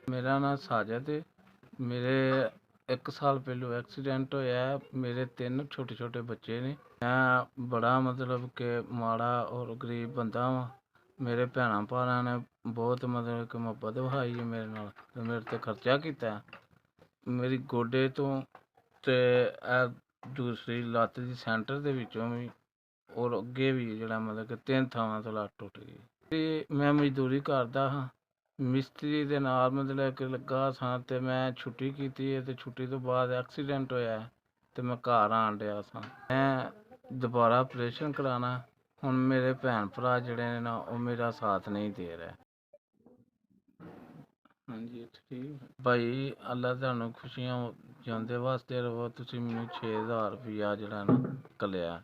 मेरा नाम साजिद है। मेरे 1 साल पहलू एक्सीडेंट होया। मेरे 3 छोटे छोटे बच्चे ने। मैं बड़ा मतलब कि माड़ा और गरीब बंदा वा। मेरे भैन भारां ने बहुत मतलब कि मुहब्बत विखाई है मेरे नाल ते मेरे ते खर्चा कीता। मेरी गोडे तो ते दूसरी लत्त दी सेंटर दे विचों भी और अगे भी जेह्ड़ा मतलब कि 3 थावां तो लत्त टुट गई। ते मैं मजदूरी करदा हाँ। मिस्त्री दे नाल मतलब कि लग्गा सां ते मैं छुट्टी कीती है ते छुट्टी तो बाद एक्सीडेंट होया ते मैं घर आन डया सां। मैं दोबारा ऑपरेशन कराना। हुण मेरे भैन भरा जेह्ड़े ने ना ओह् मेरा साथ नहीं दे रहे। हाँ जी ठीक भाई, अल्लाह तुहानूं खुशियां जिंदे वास्ते रवो। तुसीं मैनूं 6000 रुपया जेह्ड़ा ना घल्लेआ।